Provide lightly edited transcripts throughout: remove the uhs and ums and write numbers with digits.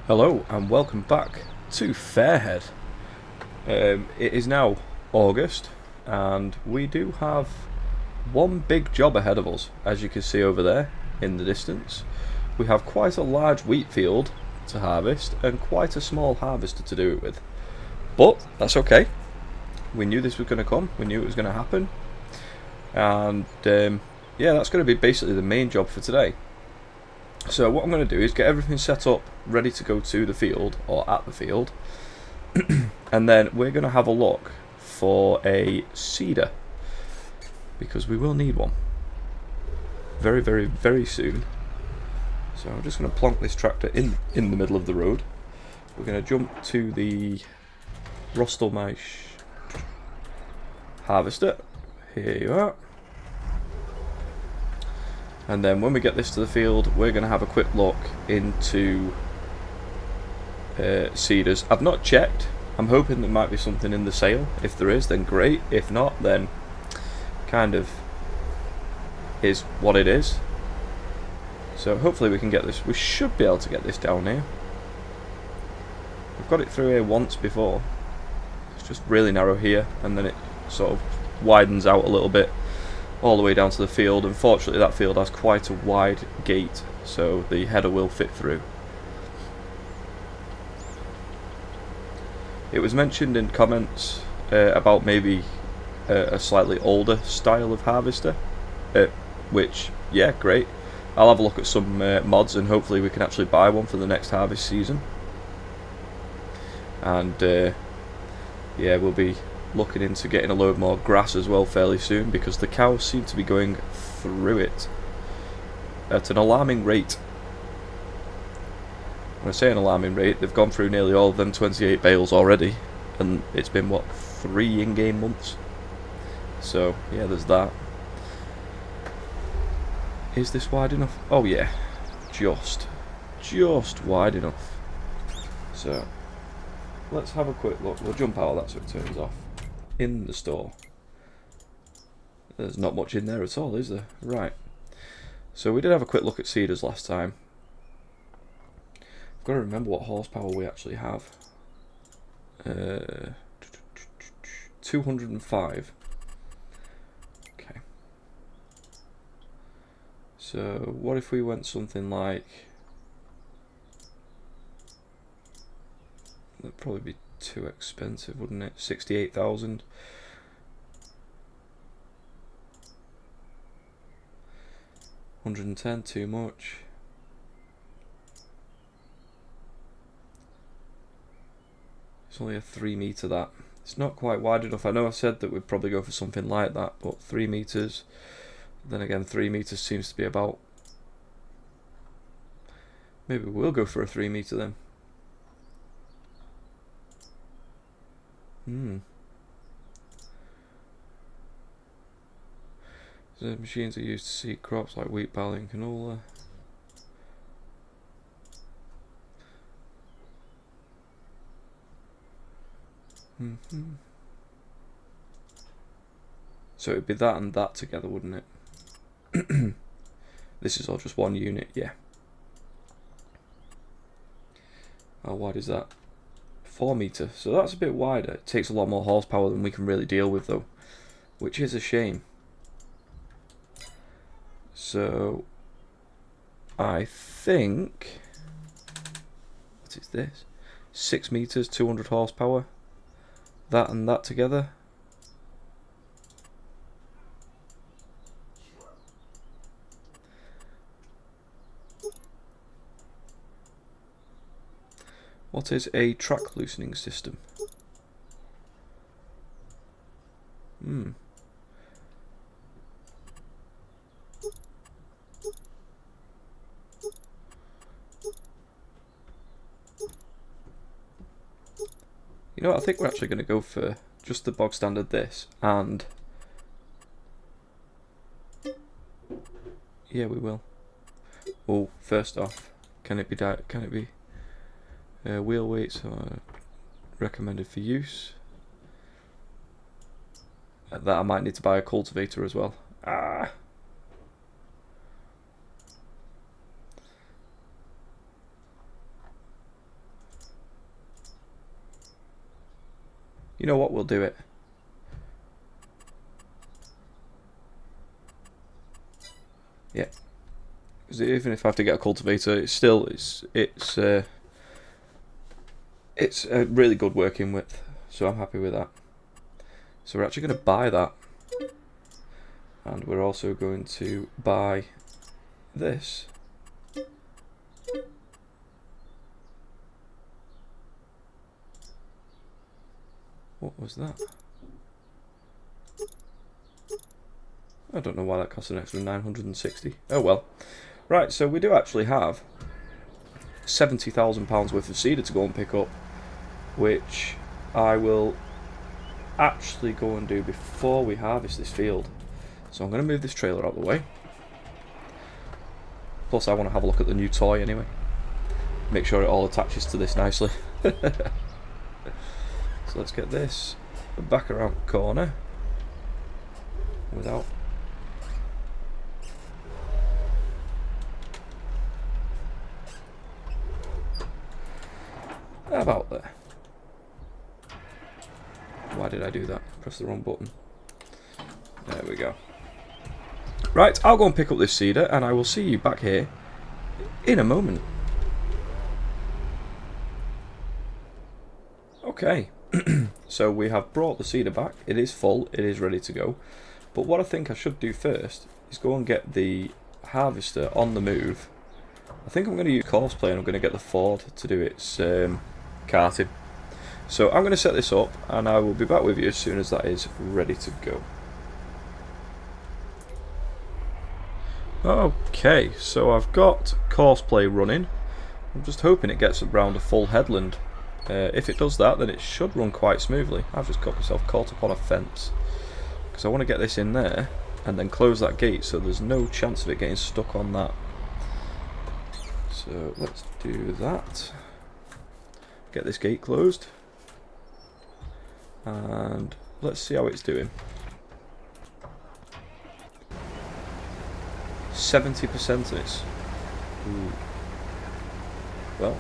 Hello and welcome back to Fairhead. It is now August and we do have one big job ahead of us, as you can see over there in the distance. We have quite a large wheat field to harvest and quite a small harvester to do it with. But that's okay. We knew this was going to come, we knew it was going to happen. And yeah, that's going to be basically the main job for today. So what I'm going to do is get everything set up, ready to go to the field, or at the field. And then we're going to have a look for a seeder, because we will need one. Very, very, very soon. So I'm just going to plonk this tractor in the middle of the road. We're going to jump to the Rostelmeisch harvester. Here you are. And then when we get this to the field, we're going to have a quick look into seeders. I've not checked. I'm hoping there might be something in the sale. If there is, then great. If not, then kind of is what it is. So hopefully we can get this. We should be able to get this down here. We've got it through here once before. It's just really narrow here, and then it sort of widens out a little bit all the way down to the field. Unfortunately, that field has quite a wide gate, so the header will fit through. It was mentioned in comments about maybe a slightly older style of harvester, which, yeah, great. I'll have a look at some mods and hopefully we can actually buy one for the next harvest season. And yeah, we'll be looking into getting a load more grass as well fairly soon, because the cows seem to be going through it at an alarming rate. When I say an alarming rate, they've gone through nearly all of them 28 bales already, and it's been what, 3 in-game months. So yeah, there's that. Is this wide enough? Oh yeah, just wide enough. So let's have a quick look. We'll jump out of that so it turns off. In the store, there's not much in there at all, is there? Right, so we did have a quick look at seeders last time. I've got to remember what horsepower we actually have. 205. Okay, so what if we went something like, that'd probably be too expensive, wouldn't it? 68,000. $110, too much. It's only a 3 meter, that. It's not quite wide enough. I know I said that we'd probably go for something like that, but 3 meters. Then again, 3 meters seems to be about. Maybe we'll go for a 3 meter then. The machines are used to seed crops like wheat, barley and canola. So it'd be that and that together, wouldn't it? This is all just one unit, yeah. How wide is that? 4 meter, so that's a bit wider. It takes a lot more horsepower than we can really deal with though, which is a shame. So I think, what is this? 6 meters, 200 horsepower. That and that together. What is a track loosening system? You know what, I think we're actually going to go for just the bog standard this, and yeah, we will. Well, first off, can it be wheel weights are recommended for use? That I might need to buy a cultivator as well. You know what? We'll do it. Yeah. Because even if I have to get a cultivator, it's still it's really good working with. So I'm happy with that. So we're actually going to buy that, and we're also going to buy this. What was that? I don't know why that cost an extra 960. Oh well. Right, so we do actually have £70,000 worth of cedar to go and pick up, which I will actually go and do before we harvest this field. So I'm going to move this trailer out of the way. Plus I want to have a look at the new toy anyway. Make sure it all attaches to this nicely. So let's get this back around the corner without about there. Why did I do that? Press the wrong button. There we go. Right, I'll go and pick up this cedar and I will see you back here in a moment. Okay, so we have brought the cedar back. It is full, it is ready to go. But what I think I should do first is go and get the harvester on the move. I think I'm going to use Horschplay and I'm going to get the Ford to do its carting. So I'm going to set this up and I will be back with you as soon as that is ready to go. Okay, so I've got Horschplay running. I'm just hoping it gets around a full headland. If it does that, then it should run quite smoothly. I've just got myself caught up on a fence because I want to get this in there and then close that gate so there's no chance of it getting stuck on that. So let's do that. Get this gate closed and let's see how it's doing. 70% of this. Ooh. Well,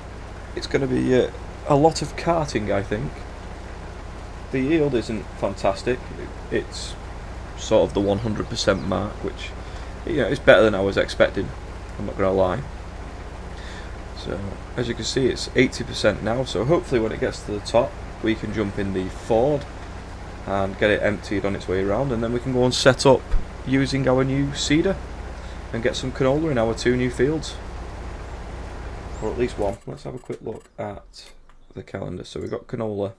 it's going to be a lot of carting, I think. The yield isn't fantastic. It's sort of the 100% mark, which, you know, is better than I was expecting. I'm not going to lie. So, as you can see, it's 80% now. So hopefully, when it gets to the top, we can jump in the Ford and get it emptied on its way around, and then we can go and set up using our new cedar and get some canola in our 2 new fields, or at least 1. Let's have a quick look at the calendar. So we've got canola.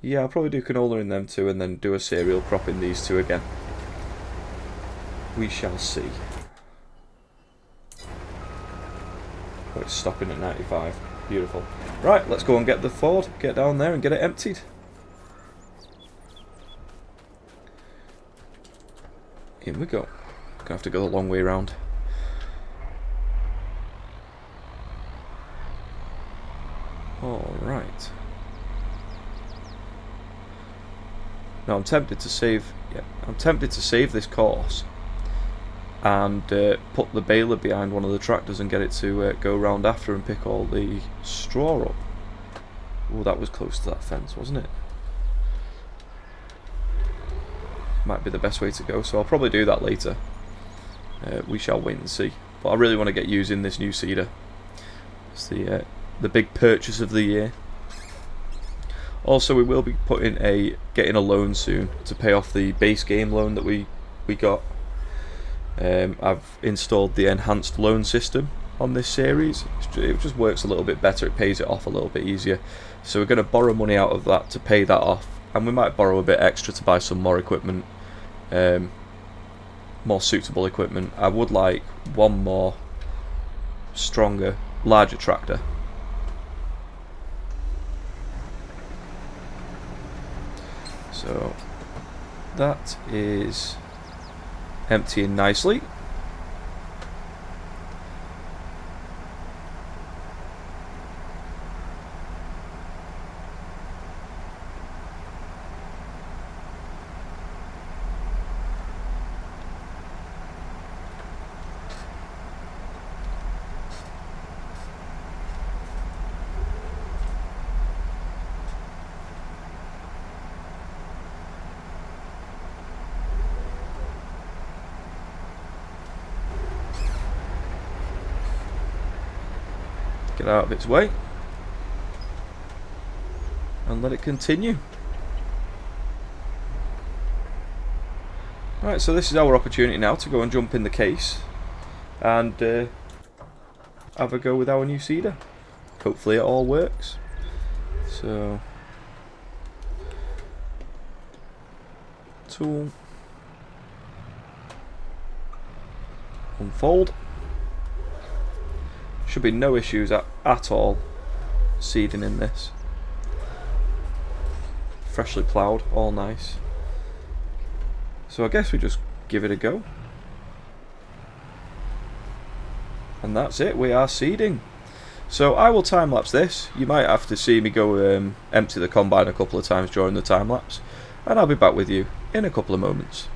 Yeah, I'll probably do canola in them 2 and then do a cereal crop in these 2 again. We shall see. Oh, it's stopping at 95. Beautiful. Right, let's go and get the Ford, get down there and get it emptied. In we go. Gonna have to go the long way around. Alright. Now I'm tempted to save this course and put the baler behind one of the tractors and get it to go round after and pick all the straw up. Oh, that was close to that fence, wasn't it? Might be the best way to go, so I'll probably do that later. We shall wait and see. But I really want to get using this new cedar. It's the big purchase of the year. Also, we will be getting a loan soon to pay off the base game loan that we got. I've installed the enhanced loan system on this series. It just works a little bit better. It pays it off a little bit easier. So we're going to borrow money out of that to pay that off, and we might borrow a bit extra to buy some more equipment, more suitable equipment. I would like one more stronger, larger tractor. So that is emptying nicely. Get out of its way. And let it continue. Right, so this is our opportunity now to go and jump in the case and have a go with our new seeder. Hopefully it all works. So, tool, unfold. Should be no issues at all seeding in this. Freshly ploughed, all nice. So I guess we just give it a go. And that's it, we are seeding. So I will time lapse this. You might have to see me go empty the combine a couple of times during the time lapse, and I'll be back with you in a couple of moments.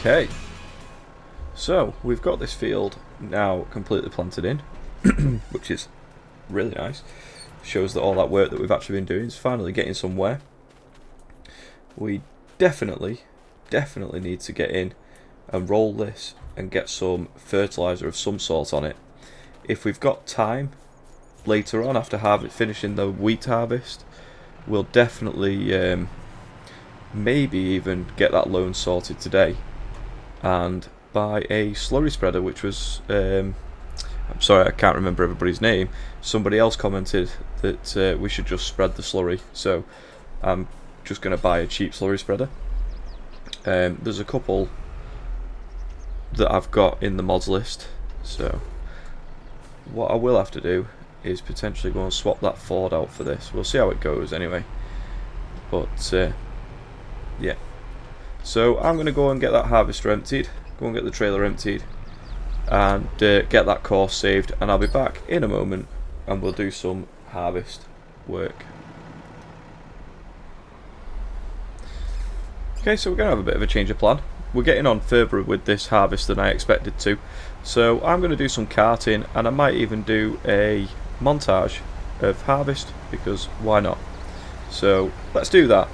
Okay, so we've got this field now completely planted in, which is really nice. Shows that all that work that we've actually been doing is finally getting somewhere. We definitely need to get in and roll this and get some fertiliser of some sort on it. If we've got time later on after finishing the wheat harvest, we'll definitely maybe even get that loan sorted today and buy a slurry spreader, which was I'm sorry, I can't remember everybody's name. Somebody else commented that we should just spread the slurry, so I'm just going to buy a cheap slurry spreader. There's a couple that I've got in the mods list, so what I will have to do is potentially go and swap that Ford out for this. We'll see how it goes anyway, but yeah. So I'm going to go and get that harvester emptied, go and get the trailer emptied, and get that course saved, and I'll be back in a moment and we'll do some harvest work. Okay, so we're going to have a bit of a change of plan. We're getting on further with this harvest than I expected to, so I'm going to do some carting, and I might even do a montage of harvest, because why not? So let's do that.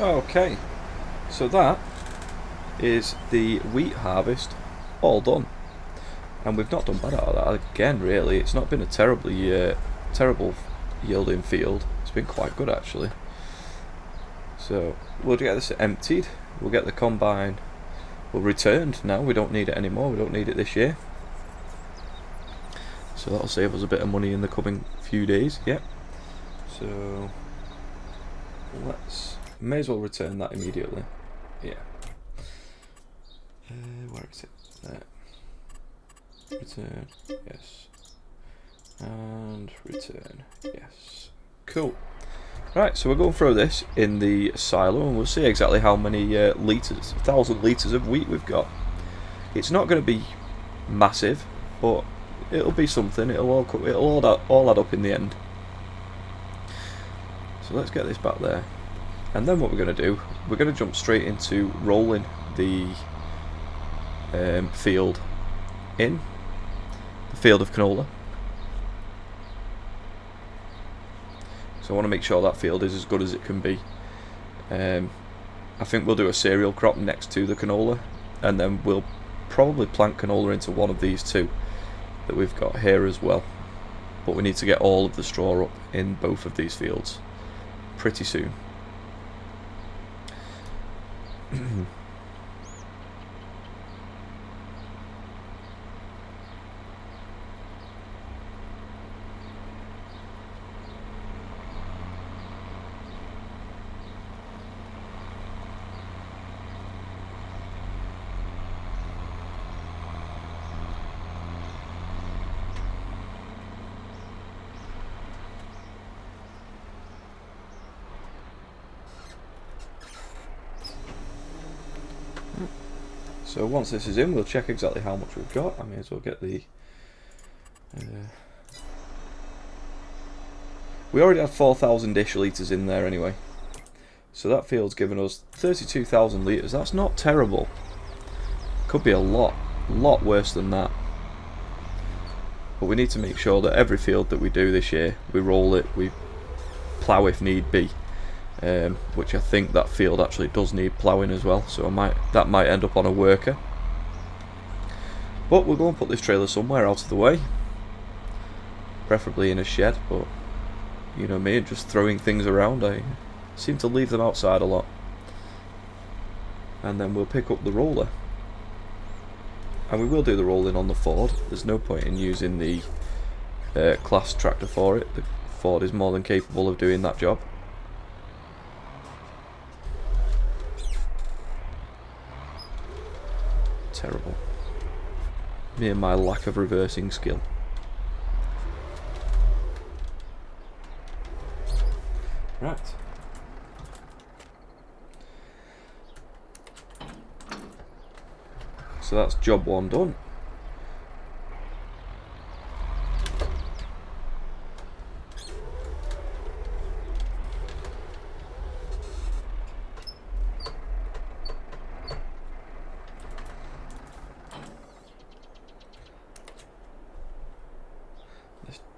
Okay, so that is the wheat harvest all done, and we've not done bad out of that again. Really, it's not been a terrible yielding field. It's been quite good actually. So we'll get this emptied. We'll get the combine. We'll returned now. We don't need it anymore. We don't need it this year. So that'll save us a bit of money in the coming few days. Yep. So may as well return that immediately. Yeah. Where is it? There. Return. Yes. And return. Yes. Cool. Right, so we're going through this in the silo, and we'll see exactly how many litres, 1,000 litres of wheat we've got. It's not going to be massive, but it'll be something. It'll all add up in the end. So let's get this back there. And then what we're going to do, we're going to jump straight into rolling the field in, the field of canola. So I want to make sure that field is as good as it can be. I think we'll do a cereal crop next to the canola, and then we'll probably plant canola into one of these two that we've got here as well. But we need to get all of the straw up in both of these fields pretty soon. So once this is in, we'll check exactly how much we've got. I may as well get the... we already have 4,000-ish litres in there anyway. So that field's given us 32,000 litres. That's not terrible. Could be a lot worse than that. But we need to make sure that every field that we do this year, we roll it, we plough if need be. Which I think that field actually does need ploughing as well, so that might end up on a worker. But we'll go and put this trailer somewhere out of the way, preferably in a shed, but you know me, just throwing things around, I seem to leave them outside a lot. And then we'll pick up the roller, and we will do the rolling on the Ford. There's no point in using the class tractor for it. The Ford is more than capable of doing that job. Terrible. Me and my lack of reversing skill. Right. So that's job one done.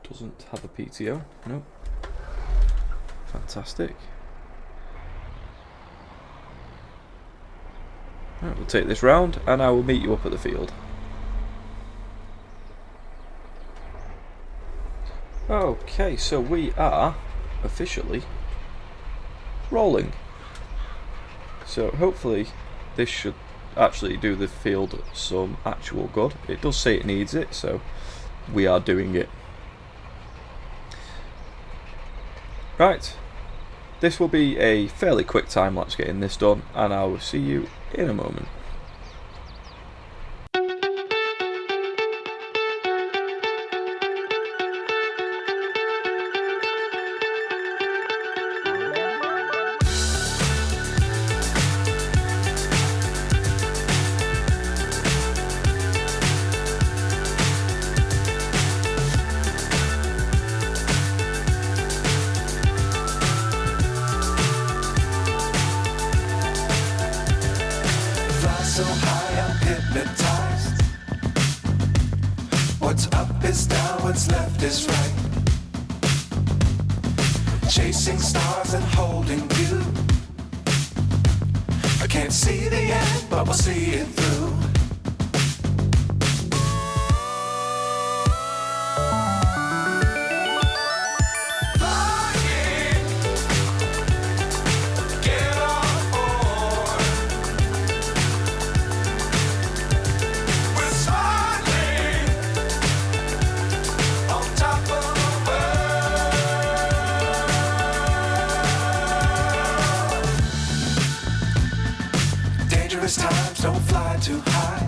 Doesn't have a PTO, nope. Fantastic. Right, we'll take this round and I will meet you up at the field. Okay, so we are officially rolling. So hopefully this should actually do the field some actual good. It does say it needs it, so we are doing it. Right, this will be a fairly quick time lapse getting this done, and I will see you in a moment. So high I'm hypnotized. What's up is down, what's left is right. Chasing stars and holding you. I can't see the end, but we'll see it through. Times don't fly too high.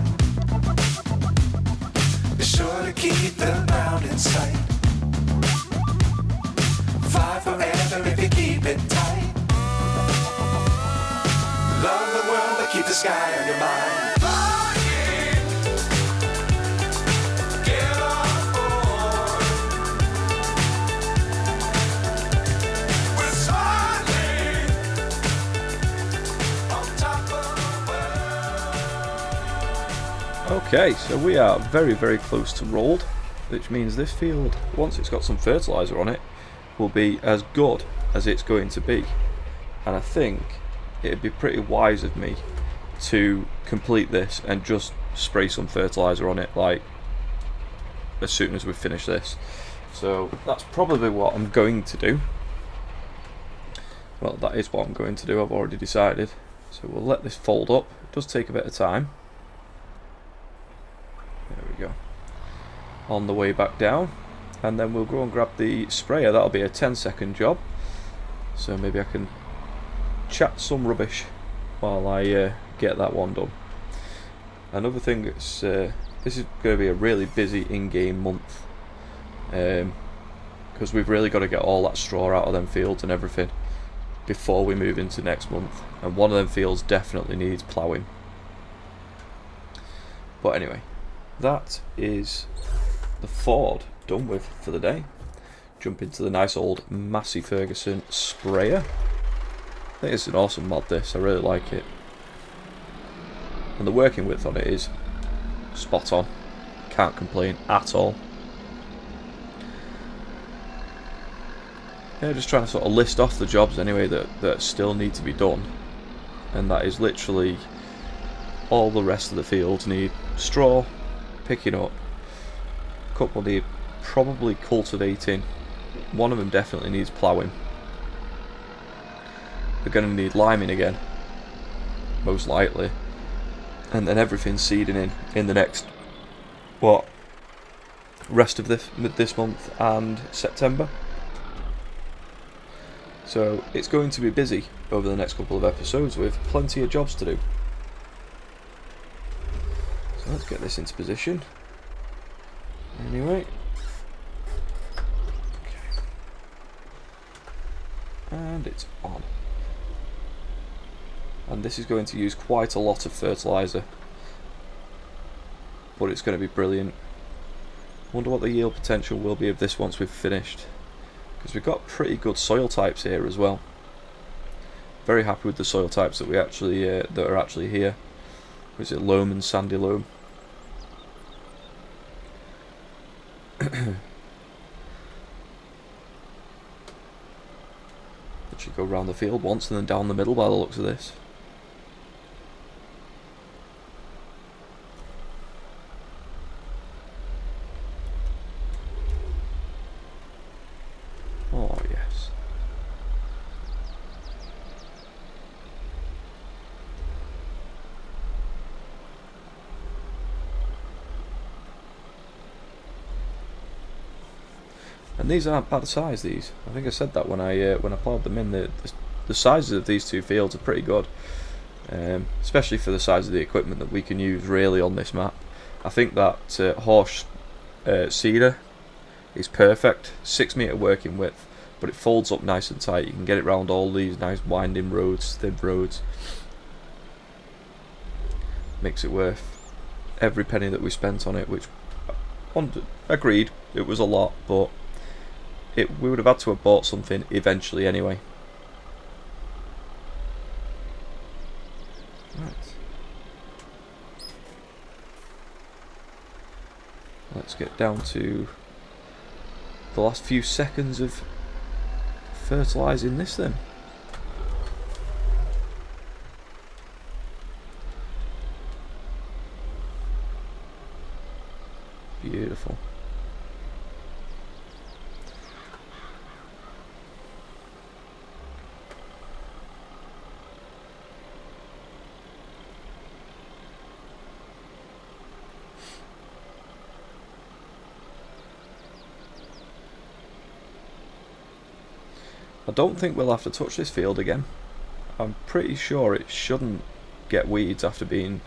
Be sure to keep the ground in sight. Fly forever if you keep it tight. Love the world but keep the sky on your mind. Okay, so we are very, very close to rolled, which means this field, once it's got some fertiliser on it, will be as good as it's going to be. And I think it'd be pretty wise of me to complete this and just spray some fertiliser on it, like, as soon as we finish this. So that's probably what I'm going to do. Well, that is what I'm going to do, I've already decided. So we'll let this fold up. It does take a bit of time. There we go. On the way back down, and then we'll go and grab the sprayer. That'll be a 10-second job, so maybe I can chat some rubbish while I get that one done. Another thing that's this is going to be a really busy in-game month, because we've really got to get all that straw out of them fields and everything before we move into next month, and one of them fields definitely needs ploughing. But anyway, that is the Ford done with for the day. Jump into the nice old Massey Ferguson sprayer. I think it's an awesome mod, this. I really like it. And the working width on it is spot on. Can't complain at all. Yeah, just trying to sort of list off the jobs anyway that still need to be done. And that is literally all the rest of the fields need straw, picking up. A couple need probably cultivating. One of them definitely needs ploughing. They're going to need liming again, most likely. And then everything's seeding in the next, what, rest of this month and September. So it's going to be busy over the next couple of episodes with plenty of jobs to do. So let's get this into position. Anyway. Okay. And it's on. And this is going to use quite a lot of fertiliser. But it's going to be brilliant. Wonder what the yield potential will be of this once we've finished. Because we've got pretty good soil types here as well. Very happy with the soil types that we actually that are actually here. Is it loam and sandy loam? It should go around the field once and then down the middle by the looks of this. Oh yes. And these aren't bad size, these. I think I said that when I ploughed them in. The sizes of these two fields are pretty good. Especially for the size of the equipment that we can use really on this map. I think that Horsch seeder is perfect. 6 metre working width, but it folds up nice and tight. You can get it round all these nice winding roads, thin roads. Makes it worth every penny that we spent on it, which, agreed, it was a lot, but we would have had to have bought something eventually anyway. Right. Let's get down to the last few seconds of fertilising this then. Beautiful. I don't think we'll have to touch this field again. I'm pretty sure it shouldn't get weeds after being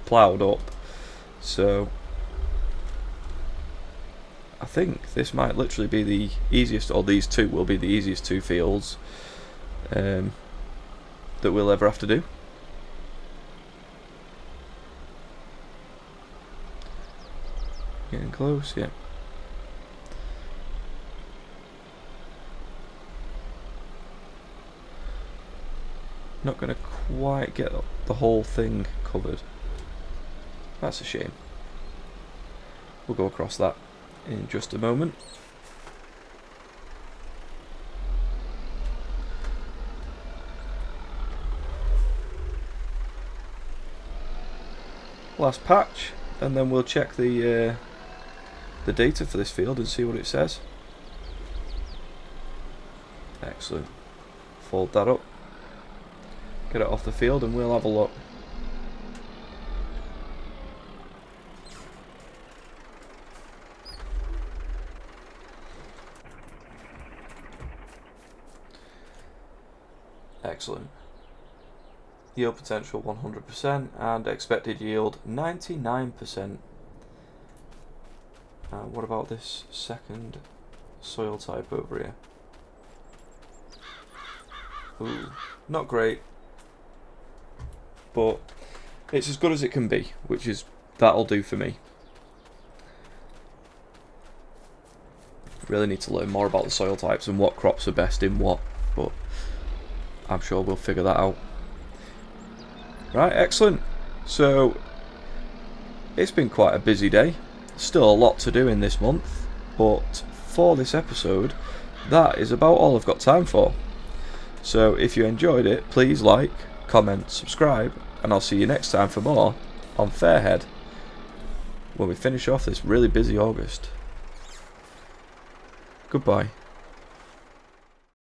ploughed up. So I think this might literally be the easiest, or these two will be the easiest two fields that we'll ever have to do. Getting close, yeah. Not going to quite get the whole thing covered. That's a shame. We'll go across that in just a moment. Last patch, and then we'll check the data for this field and see what it says. Excellent. Fold that up. Get it off the field and we'll have a look. Excellent. Yield potential 100% and expected yield 99%. What about this second soil type over here? Ooh, not great. But it's as good as it can be, which is that'll do for me. Really need to learn more about the soil types and what crops are best in what, but I'm sure we'll figure that out. Right, excellent. So it's been quite a busy day. Still a lot to do in this month, but for this episode, that is about all I've got time for. So if you enjoyed it, please like, comment, subscribe, and I'll see you next time for more on Fairhead when we finish off this really busy August. Goodbye.